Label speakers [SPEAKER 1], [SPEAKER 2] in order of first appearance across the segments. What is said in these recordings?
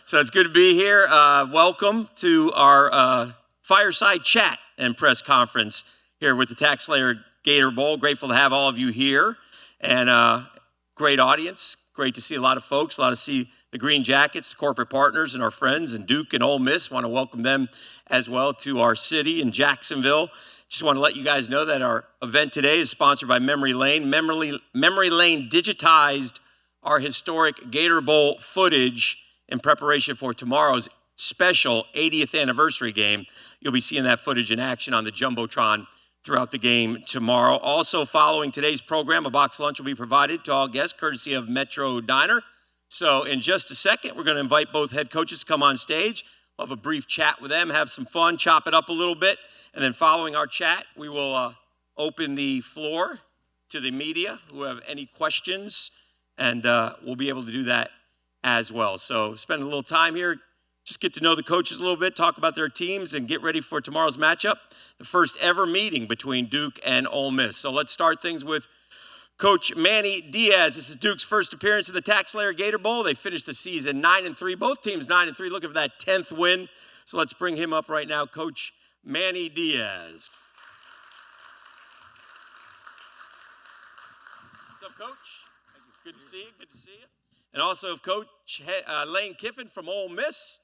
[SPEAKER 1] So it's good to be here. Welcome to our Fireside chat and press conference here with the TaxSlayer Gator Bowl. Grateful to have all of you here, and great audience. Great to see a lot of folks, to see the Green Jackets, corporate partners, and our friends, and Duke and Ole Miss. Want to welcome them as well to our city in Jacksonville. Just want to let you guys know that our event today is sponsored by Memory Lane. Memory Lane digitized our historic Gator Bowl footage in preparation for tomorrow's special 80th anniversary game. You'll be seeing that footage in action on the Jumbotron throughout the game tomorrow. Also, following today's program, a box lunch will be provided to all guests, courtesy of Metro Diner. So in just a second, we're going to invite both head coaches to come on stage. We'll have a brief chat with them, have some fun, chop it up a little bit. And then following our chat, we will open the floor to the media who have any questions, and we'll be able to do that as well. So spend a little time here, just get to know the coaches a little bit, talk about their teams, and get ready for tomorrow's matchup, the first ever meeting between Duke and Ole Miss. So let's start things with Coach Manny Diaz. This is Duke's first appearance in the TaxSlayer Gator Bowl. They finished the season 9-3. Both teams 9-3, looking for that 10th win. So let's bring him up right now, Coach Manny Diaz. What's up, Coach? Good to see you. Good to see you. And also Coach Lane Kiffin from Ole Miss.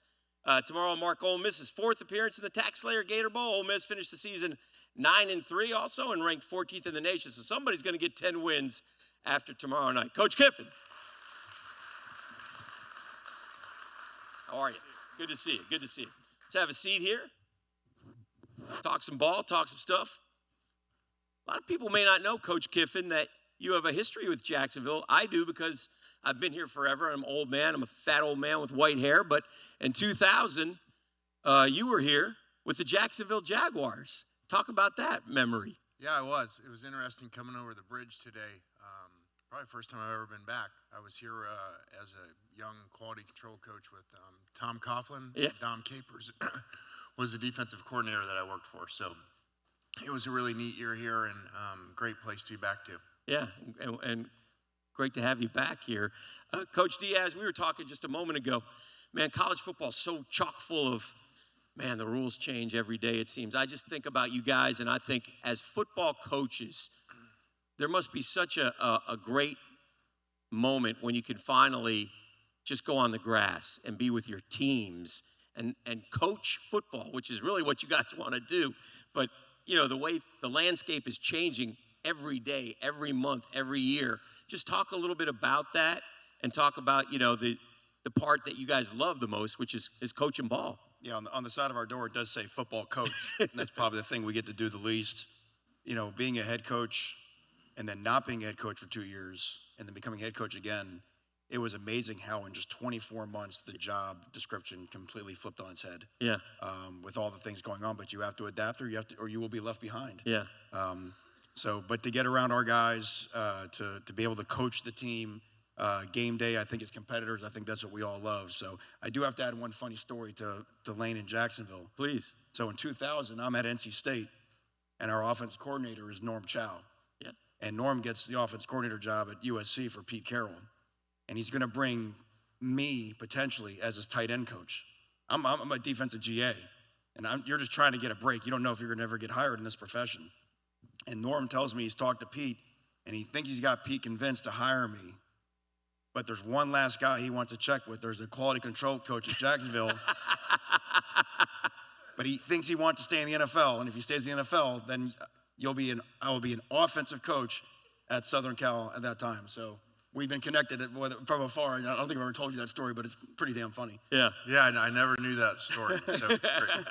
[SPEAKER 1] Tomorrow will mark Ole Miss's fourth appearance in the TaxSlayer Gator Bowl. Ole Miss finished the season 9-3 also and ranked 14th in the nation. So somebody's going to get 10 wins after tomorrow night. Coach Kiffin. How are you? Good to see you. Good to see you. Let's have a seat here. Talk some ball, talk some stuff. A lot of people may not know, Coach Kiffin, that you have a history with Jacksonville. I do because I've been here forever. I'm an old man. I'm a fat old man with white hair. But in 2000, you were here with the Jacksonville Jaguars. Talk about that memory.
[SPEAKER 2] Yeah, it was. It was interesting coming over the bridge today. Probably the first time I've ever been back. I was here as a young quality control coach with Tom Coughlin.
[SPEAKER 1] Yeah.
[SPEAKER 2] Dom Capers was the defensive coordinator that I worked for. So it was a really neat year here and great place to be back to.
[SPEAKER 1] Yeah, and great to have you back here. Coach Diaz, we were talking just a moment ago. Man, college football is so chock full of, man, the rules change every day, it seems. I just think about you guys, and I think as football coaches, there must be such a great moment when you can finally just go on the grass and be with your teams and coach football, which is really what you guys want to do. But, you know, the way the landscape is changing every day, every month, every year. Just talk a little bit about that and talk about, you know, the part that you guys love the most, which is coaching ball.
[SPEAKER 3] Yeah, on the side of our door, it does say football coach. And that's probably the thing we get to do the least. You know, being a head coach and then not being a head coach for 2 years and then becoming head coach again, it was amazing how in just 24 months the job description completely flipped on its head.
[SPEAKER 1] Yeah.
[SPEAKER 3] With all the things going on, but you have to adapt or you will be left behind.
[SPEAKER 1] Yeah.
[SPEAKER 3] But to get around our guys, to be able to coach the team, game day, I think as competitors, I think that's what we all love. So I do have to add one funny story to Lane in Jacksonville.
[SPEAKER 1] Please.
[SPEAKER 3] So in 2000, I'm at NC State, and our offense coordinator is Norm Chow.
[SPEAKER 1] Yeah.
[SPEAKER 3] And Norm gets the offense coordinator job at USC for Pete Carroll. And he's going to bring me, potentially, as his tight end coach. I'm a defensive GA, and you're just trying to get a break. You don't know if you're going to ever get hired in this profession. And Norm tells me he's talked to Pete, and he thinks he's got Pete convinced to hire me. But there's one last guy he wants to check with. There's a quality control coach at Jacksonville. But he thinks he wants to stay in the NFL. And if he stays in the NFL, then I will be an offensive coach at Southern Cal at that time. So we've been connected from afar. I don't think I've ever told you that story, but it's pretty damn funny.
[SPEAKER 1] Yeah.
[SPEAKER 2] Yeah, I never knew that story. So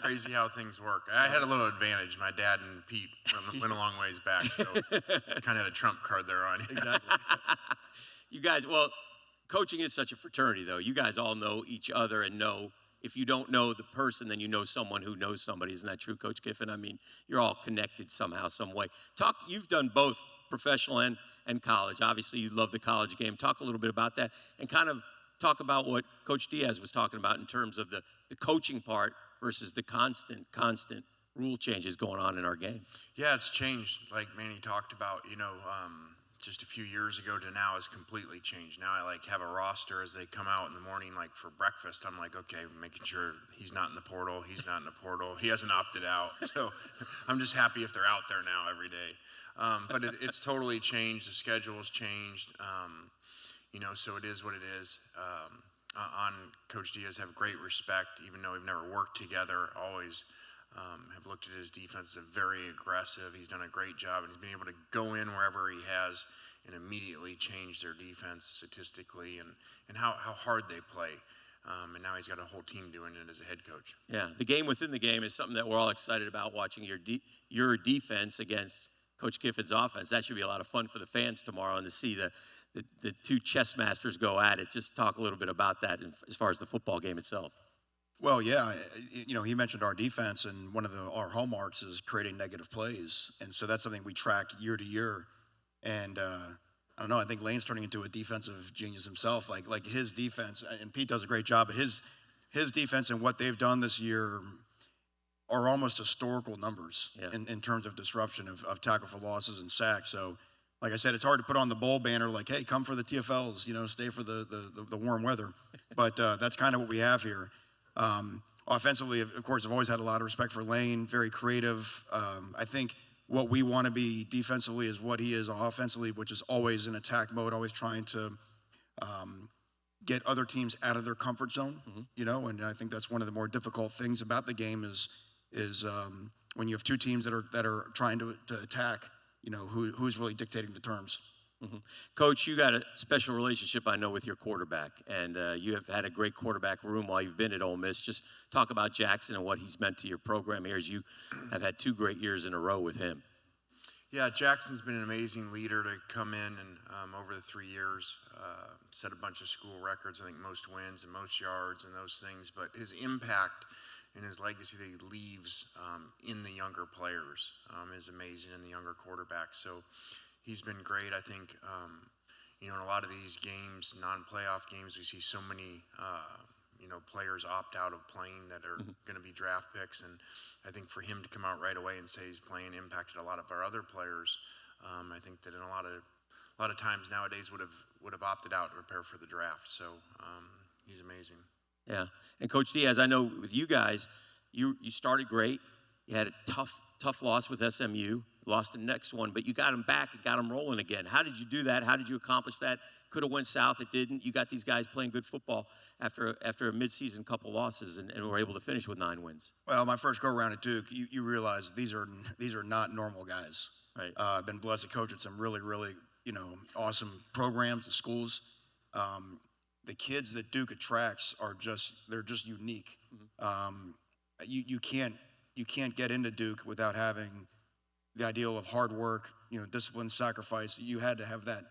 [SPEAKER 2] crazy how things work. I had a little advantage. My dad and Pete went a long ways back, so kind of had a trump card there on you.
[SPEAKER 3] Exactly.
[SPEAKER 1] You guys, well, coaching is such a fraternity, though. You guys all know each other and know. If you don't know the person, then you know someone who knows somebody. Isn't that true, Coach Kiffin? I mean, you're all connected somehow, some way. You've done both professional and college. Obviously, you love the college game. Talk a little bit about that and kind of talk about what Coach Diaz was talking about in terms of the coaching part versus the constant rule changes going on in our game.
[SPEAKER 2] Yeah, it's changed, like Manny talked about. You know, just a few years ago to now has completely changed. Now I like have a roster as they come out in the morning, like for breakfast. I'm like, okay, making sure he's not in the portal. He's not in the portal. He hasn't opted out. So I'm just happy if they're out there now every day. But it's totally changed. The schedule's changed. So it is what it is. On Coach Diaz, have great respect, even though we've never worked together. Always have looked at his defense as very aggressive. He's done a great job, and he's been able to go in wherever he has and immediately change their defense statistically and how hard they play. And now he's got a whole team doing it as a head coach.
[SPEAKER 1] Yeah, the game within the game is something that we're all excited about, watching your defense against Coach Kiffin's offense. That should be a lot of fun for the fans tomorrow, and to see the two chess masters go at it. Just talk a little bit about that as far as the football game itself.
[SPEAKER 3] Well, yeah, he mentioned our defense, and one of our hallmarks is creating negative plays, and so that's something we track year to year. And I don't know, I think Lane's turning into a defensive genius himself. Like his defense, and Pete does a great job, but his defense and what they've done this year are almost historical numbers in terms of disruption of tackle for losses and sacks. So, like I said, it's hard to put on the bowl banner like, hey, come for the TFLs, stay for the warm weather. But that's kind of what we have here. Offensively, of course, I've always had a lot of respect for Lane, very creative. I think what we want to be defensively is what he is offensively, which is always in attack mode, always trying to get other teams out of their comfort zone, and I think that's one of the more difficult things about the game is when you have two teams that are trying to attack, who's really dictating the terms.
[SPEAKER 1] Mm-hmm. Coach, you got a special relationship, I know, with your quarterback, and you have had a great quarterback room while you've been at Ole Miss. Just talk about Jackson and what he's meant to your program here, as you have had 2 great years in a row with him.
[SPEAKER 2] Yeah, Jackson's been an amazing leader to come in and over the 3 years set a bunch of school records. I think most wins and most yards and those things. But his impact and his legacy that he leaves in the younger players is amazing, in the younger quarterbacks. So he's been great. I think, in a lot of these games, non-playoff games, we see so many, players opt out of playing that are going to be draft picks. And I think for him to come out right away and say he's playing impacted a lot of our other players. I think that in a lot of times nowadays would have opted out to prepare for the draft. So he's amazing.
[SPEAKER 1] Yeah, and Coach Diaz, I know with you guys, you started great. You had a tough loss with SMU. Lost the next one, but you got them back and got them rolling again. How did you do that? How did you accomplish that? Could have went south, it didn't. You got these guys playing good football after a midseason couple losses, and were able to finish with 9 wins.
[SPEAKER 3] Well, my first go-around at Duke, you realize these are not normal guys.
[SPEAKER 1] Right.
[SPEAKER 3] I've been blessed to coach at some really, really, awesome programs and schools. The kids that Duke attracts they're just unique. Mm-hmm. You can't get into Duke without having the ideal of hard work, discipline, sacrifice. You had to have that,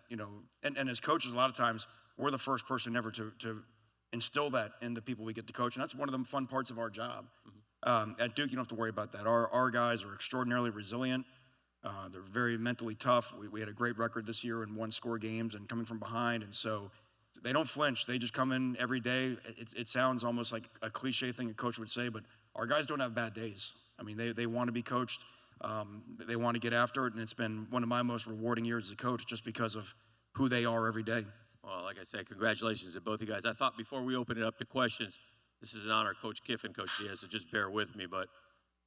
[SPEAKER 3] and as coaches, a lot of times we're the first person ever to instill that in the people we get to coach, and that's one of the fun parts of our job. Mm-hmm. At Duke, you don't have to worry about that. Our guys are extraordinarily resilient. They're very mentally tough. We had a great record this year in 1-score games and coming from behind, and so they don't flinch. They just come in every day. It sounds almost like a cliche thing a coach would say, but our guys don't have bad days. I mean, they want to be coached. They want to get after it, and it's been one of my most rewarding years as a coach just because of who they are every day.
[SPEAKER 1] Well, like I said, congratulations to both of you guys. I thought before we open it up to questions, this is an honor, Coach Kiffin, Coach Diaz, so just bear with me, but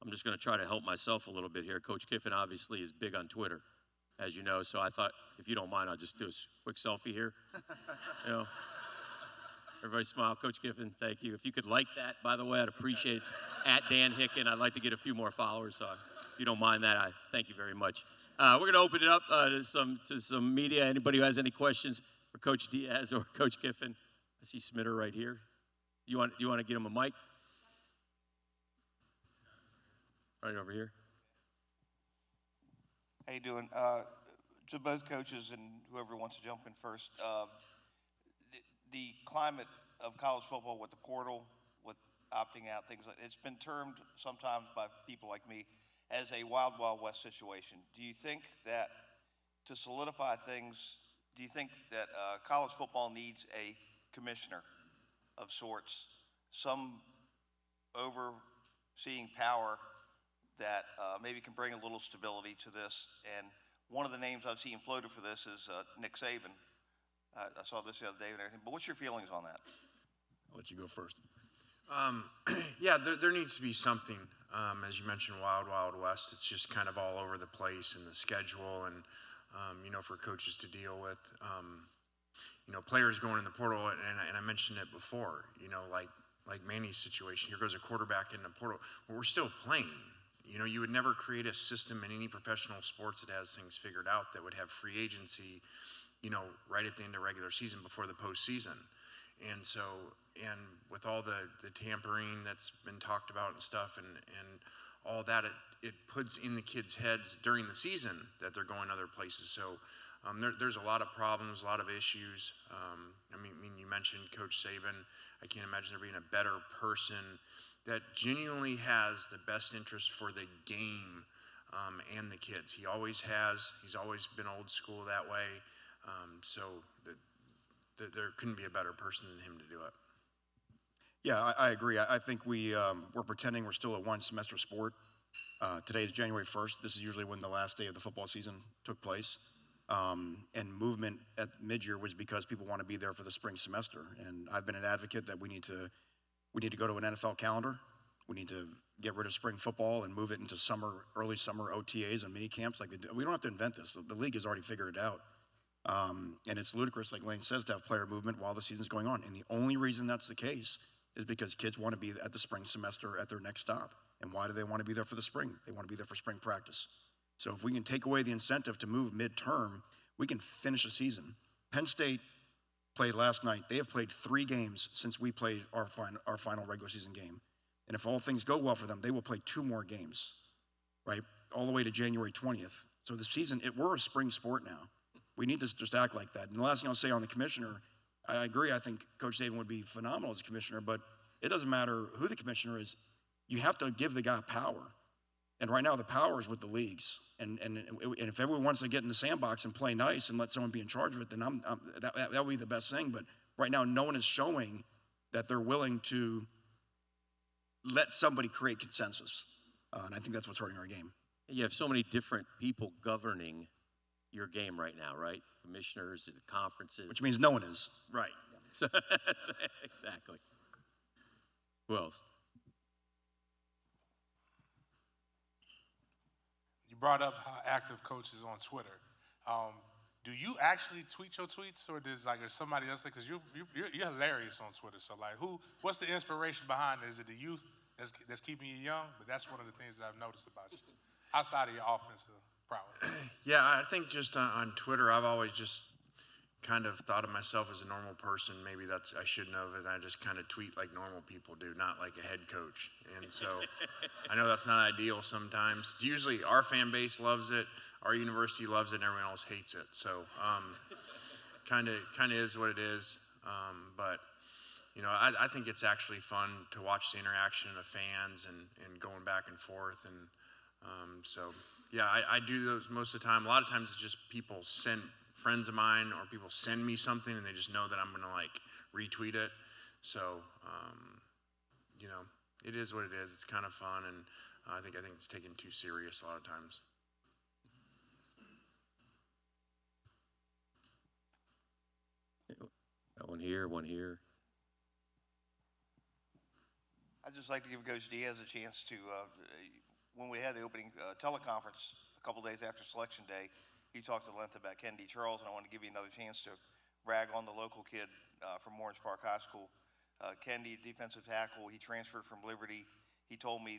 [SPEAKER 1] I'm just going to try to help myself a little bit here. Coach Kiffin obviously is big on Twitter, as you know, so I thought, if you don't mind, I'll just do a quick selfie here. Everybody smile. Coach Kiffin, thank you. If you could like that, by the way, I'd appreciate it. At Dan Hicken, I'd like to get a few more followers, so if you don't mind that, I thank you very much. We're going to open it up to some media. Anybody who has any questions for Coach Diaz or Coach Kiffin? I see Smitter right here. You want to get him a mic? Right over here.
[SPEAKER 4] How you doing? To both coaches and whoever wants to jump in first, the climate of college football with the portal, with opting out, things like it's been termed sometimes by people like me as a wild, wild west situation. Do you think that to solidify things, do you think that college football needs a commissioner of sorts, some overseeing power that maybe can bring a little stability to this? And One of the names I've seen floated for this is Nick Saban. I saw this the other day and everything. But what's your feelings on that?
[SPEAKER 3] I'll let you go first.
[SPEAKER 2] Yeah, there needs to be something. As you mentioned, Wild Wild West. It's just kind of all over the place in the schedule, and for coaches to deal with. Players going in the portal, and I mentioned it before. Like Manny's situation. Here goes a quarterback in the portal. Well, we're still playing. You would never create a system in any professional sports that has things figured out that would have free agency, right at the end of regular season before the postseason. And so, and with all the tampering that's been talked about and stuff, and all that, it puts in the kids' heads during the season that they're going other places. So there's a lot of problems, a lot of issues. I mean, you mentioned Coach Saban. I can't imagine there being a better person that genuinely has the best interest for the game and the kids. He always has. He's always been old school that way. So there couldn't be a better person than him to do it.
[SPEAKER 3] Yeah, I agree. I think we're pretending we're still a one-semester sport. Today is January 1st. This is usually when the last day of the football season took place. And movement at mid-year was because people want to be there for the spring semester. And I've been an advocate that we need to go to an NFL calendar. We need to get rid of spring football and move it into early summer OTAs and mini camps. We don't have to invent this. The league has already figured it out. And it's ludicrous, like Lane says, to have player movement while the season's going on. And the only reason that's the case is because kids want to be at the spring semester at their next stop. And why do they want to be there for the spring? They want to be there for spring practice. So if we can take away the incentive to move midterm, we can finish a season. Penn State played last night. They have played 3 games since we played our final regular season game. And if all things go well for them, they will play 2 more games, right, all the way to January 20th. So the season, we're a spring sport now. We need to just act like that. And the last thing I'll say on the commissioner, I agree. I think Coach Saban would be phenomenal as a commissioner, but it doesn't matter who the commissioner is. You have to give the guy power. And right now the power is with the leagues. And if everyone wants to get in the sandbox and play nice and let someone be in charge of it, then that would be the best thing. But right now no one is showing that they're willing to let somebody create consensus. And I think that's what's hurting our game.
[SPEAKER 1] You have so many different people governing your game right now, right? Commissioners, the conferences.
[SPEAKER 3] Which means no one is.
[SPEAKER 1] Right. So, exactly. Who else?
[SPEAKER 5] You brought up how active Coach is on Twitter. Do you actually tweet your tweets, or does somebody else? Because you're hilarious on Twitter. So what's the inspiration behind it? Is it the youth that's keeping you young? But that's one of the things that I've noticed about you, outside of your offensive prowess.
[SPEAKER 2] Yeah, I think just on Twitter, I've always just kind of thought of myself as a normal person. Maybe I should know that I just kind of tweet like normal people do, not like a head coach. And so I know that's not ideal sometimes. Usually our fan base loves it, our university loves it, and everyone else hates it. So kind of is what it is. But I think it's actually fun to watch the interaction of fans and going back and forth. And so, yeah, I do those most of the time. A lot of times it's just people send friends of mine or people send me something and they just know that I'm going to retweet it. So, it is what it is. It's kind of fun. And I think it's taken too serious a lot of times.
[SPEAKER 1] Got one here, one here.
[SPEAKER 4] I'd just like to give Coach Diaz a chance to, when we had the opening teleconference a couple days after Selection Day, he talked at length about Kennedy Charles, and I want to give you another chance to brag on the local kid from Orange Park High School. Kennedy, defensive tackle, he transferred from Liberty. He told me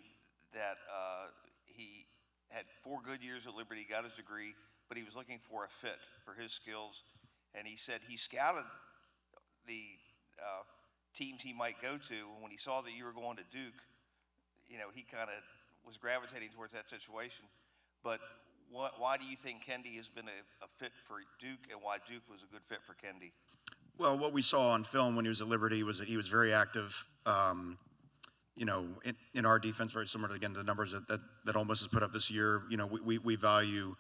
[SPEAKER 4] that he had 4 good years at Liberty, got his degree, but he was looking for a fit for his skills. And he said he scouted the teams he might go to. And when he saw that you were going to Duke, he kind of was gravitating towards that situation. But why do you think Kennedy has been a fit for Duke, and why Duke was a good fit for Kennedy?
[SPEAKER 3] Well, what we saw on film when he was at Liberty was that he was very active. In our defense, very similar to, again, the numbers that Ole Miss has put up this year. We value,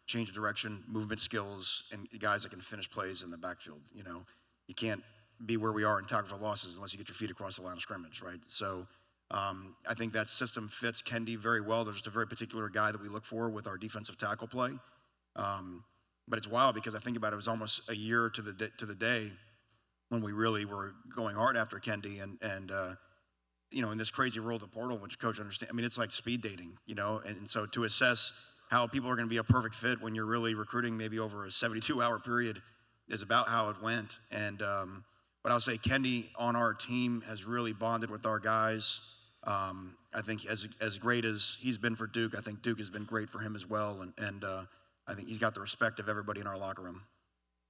[SPEAKER 3] change of direction, movement skills, and guys that can finish plays in the backfield. You can't be where we are in tackle for losses unless you get your feet across the line of scrimmage, right? So I think that system fits Kendi very well. There's just a very particular guy that we look for with our defensive tackle play. But it's wild because I think about it, it was almost a year to the day when we really were going hard after Kendi and in this crazy world of portal, which coach understands. I mean, it's like speed dating, and so to assess how people are going to be a perfect fit when you're really recruiting maybe over a 72-hour period is about how it went. And but I'll say Kendi on our team has really bonded with our guys. I think as great as he's been for Duke, I think Duke has been great for him as well. And I think he's got the respect of everybody in our locker room.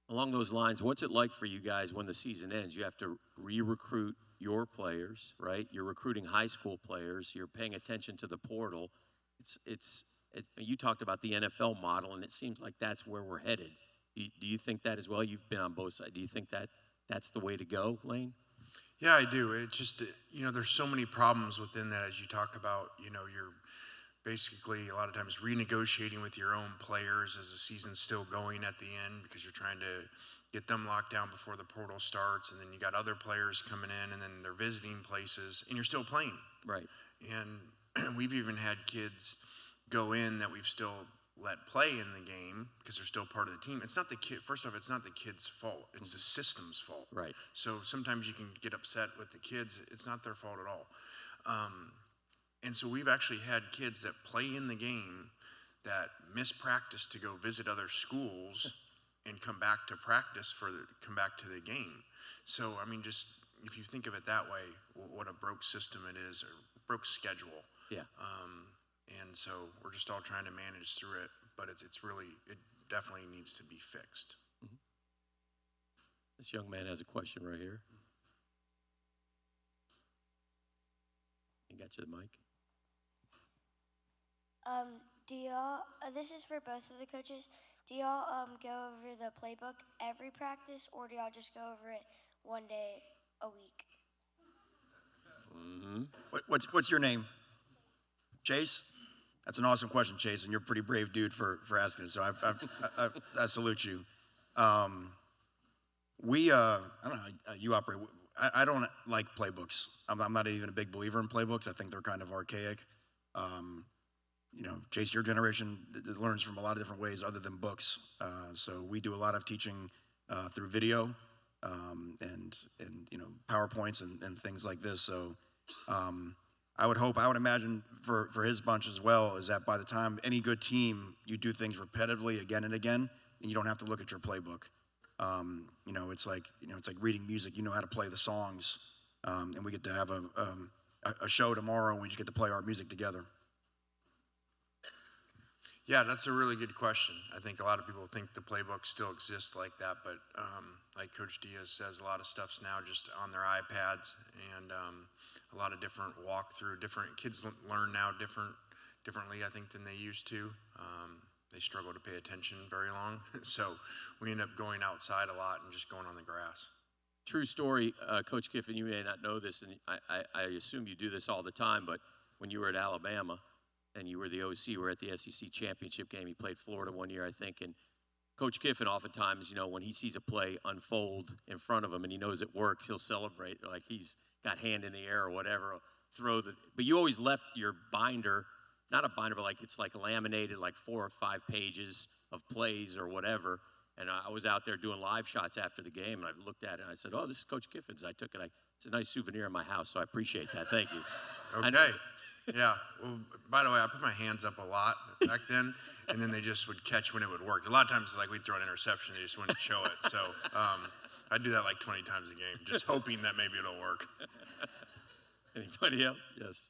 [SPEAKER 1] Along those lines, what's it like for you guys when the season ends? You have to re-recruit your players, right? You're recruiting high school players. You're paying attention to the portal. You talked about the NFL model, and it seems like that's where we're headed. Do you think that as well? You've been on both sides. Do you think that that's the way to go, Lane?
[SPEAKER 2] Yeah, I do. It just, there's so many problems within that as you talk about, you're basically a lot of times renegotiating with your own players as the season's still going at the end because you're trying to get them locked down before the portal starts, and then you got other players coming in, and then they're visiting places, and you're still playing.
[SPEAKER 1] Right.
[SPEAKER 2] And we've even had kids go in that we've still let play in the game because they're still part of the team. It's not the kid. First off, it's not the kid's fault. It's the system's fault.
[SPEAKER 1] Right.
[SPEAKER 2] So sometimes you can get upset with the kids. It's not their fault at all. And so we've actually had kids that play in the game that miss practice to go visit other schools and come back to practice come back to the game. So, I mean, just if you think of it that way, what a broke system it is, or broke schedule.
[SPEAKER 1] Yeah.
[SPEAKER 2] And so we're just all trying to manage through it, but it definitely needs to be fixed.
[SPEAKER 1] Mm-hmm. This young man has a question right here. You got you the mic.
[SPEAKER 6] Do y'all, this is for both of the coaches, do y'all go over the playbook every practice, or do y'all just go over it one day a week?
[SPEAKER 1] Mm-hmm.
[SPEAKER 3] What's your name? Chase? That's an awesome question, Chase, and you're a pretty brave dude for asking it, so I salute you. I don't know how you operate. I don't like playbooks. I'm not even a big believer in playbooks. I think they're kind of archaic. Chase, your generation learns from a lot of different ways other than books. So we do a lot of teaching through video and PowerPoints and things like this. So I would imagine for his bunch as well is that by the time any good team, you do things repetitively again and again, and you don't have to look at your playbook. It's like reading music. You know how to play the songs, and we get to have a show tomorrow, and we just get to play our music together.
[SPEAKER 2] Yeah, that's a really good question. I think a lot of people think the playbook still exists like that, but like Coach Diaz says, a lot of stuff's now just on their iPads, and a lot of different walkthrough. Different kids learn now differently, I think, than they used to. They struggle to pay attention very long, so we end up going outside a lot and just going on the grass.
[SPEAKER 1] True story, Coach Kiffin, you may not know this, and I assume you do this all the time, but when you were at Alabama and you were the OC, you were at the SEC championship game. You played Florida one year, I think, and Coach Kiffin oftentimes, when he sees a play unfold in front of him and he knows it works, he'll celebrate like he's got hand in the air or whatever, but you always left your binder, not a binder, but it's laminated, 4 or 5 pages of plays or whatever. And I was out there doing live shots after the game, and I looked at it, and I said, "Oh, this is Coach Kiffin's." I took it. It's a nice souvenir in my house, so I appreciate that. Thank you.
[SPEAKER 2] Okay. Yeah. Well, by the way, I put my hands up a lot back then, and then they just would catch when it would work. A lot of times, we'd throw an interception, they just wouldn't show it. So I do that 20 times a game, just hoping that maybe it'll work.
[SPEAKER 1] Anybody else? Yes.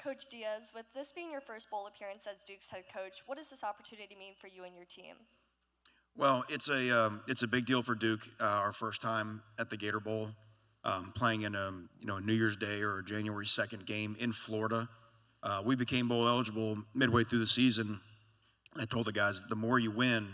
[SPEAKER 7] Coach Diaz, with this being your first bowl appearance as Duke's head coach, what does this opportunity mean for you and your team?
[SPEAKER 3] Well, it's a big deal for Duke. Our first time at the Gator Bowl, playing in a New Year's Day or a January 2nd game in Florida. We became bowl eligible midway through the season. I told the guys, the more you win,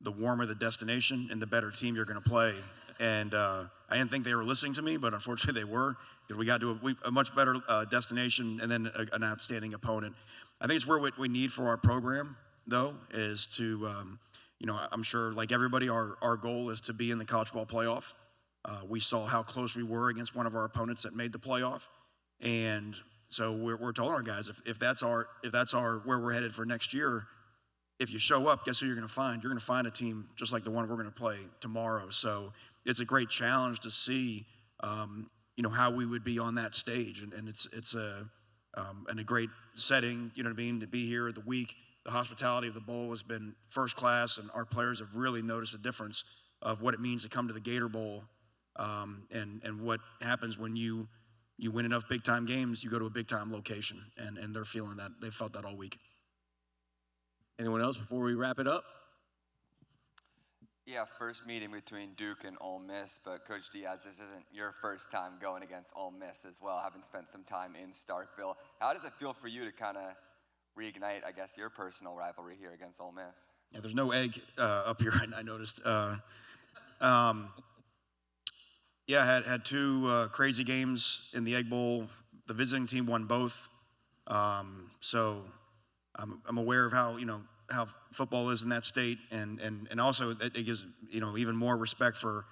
[SPEAKER 3] the warmer the destination and the better team you're going to play. And I didn't think they were listening to me, but unfortunately they were. Because we got to a much better destination and then an outstanding opponent. I think it's where what we need for our program, though, is to, I'm sure like everybody, our goal is to be in the college football playoff. We saw how close we were against one of our opponents that made the playoff, and so we're telling our guys if that's our where we're headed for next year. If you show up, guess who you're going to find? You're going to find a team just like the one we're going to play tomorrow. So it's a great challenge to see, how we would be on that stage, and it's a great setting, you know what I mean, to be here the week. The hospitality of the bowl has been first class, and our players have really noticed a difference of what it means to come to the Gator Bowl, and what happens when you win enough big time games, you go to a big time location, and they're feeling that. They felt that all week.
[SPEAKER 1] Anyone else before we wrap it up?
[SPEAKER 8] Yeah, first meeting between Duke and Ole Miss, but Coach Diaz, this isn't your first time going against Ole Miss as well, having spent some time in Starkville. How does it feel for you to kind of reignite, I guess, your personal rivalry here against Ole Miss?
[SPEAKER 3] Yeah, there's no egg up here, I noticed. Had two crazy games in the Egg Bowl. The visiting team won both. So I'm aware of how football is in that state, and also it gives even more respect for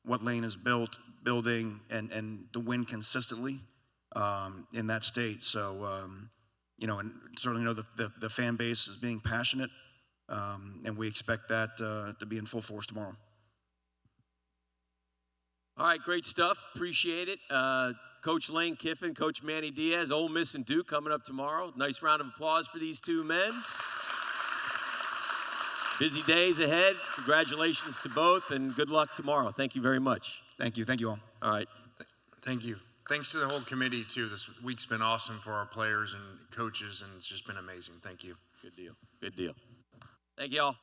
[SPEAKER 3] what Lane is building and to win consistently in that state. So and certainly know the fan base is being passionate, and we expect that to be in full force tomorrow.
[SPEAKER 1] All right, great stuff. Appreciate it. Coach Lane Kiffin, Coach Manny Diaz, Ole Miss and Duke coming up tomorrow. Nice round of applause for these two men. Busy days ahead. Congratulations to both, and good luck tomorrow. Thank you very much.
[SPEAKER 3] Thank you. Thank you all.
[SPEAKER 1] All right.
[SPEAKER 2] Thank you. Thanks to the whole committee, too. This week's been awesome for our players and coaches, and it's just been amazing. Thank you.
[SPEAKER 1] Good deal. Good deal. Thank you all.